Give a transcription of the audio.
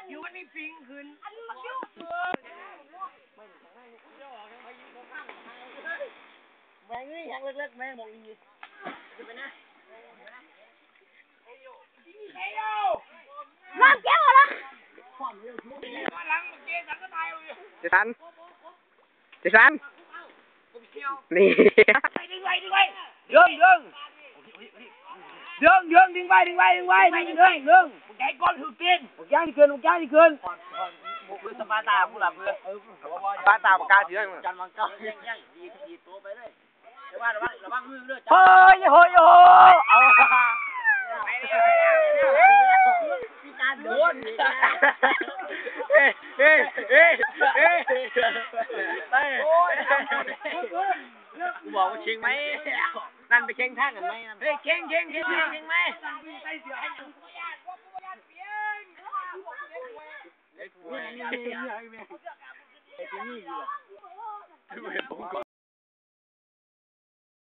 อยู่มันนี่ปิงขึ้นแม่งนี่ยังเล็กๆแม่มองดีจะไปนะน้ำเจ้าเหรอเจสันนี่ดึงใจก้อนถือกินย่างที่เกินสปาตาผู้หลับเลยปลาตาปากกาเสือมึงจันมังกรย่างดีตัวไปเลยระวังมือด้วยเฮ้ยเอาโดนกูบอกว่าเชียงไหมนั่นไปเชียงท่ากันไหมเฮ้ยเชียงไหมนี่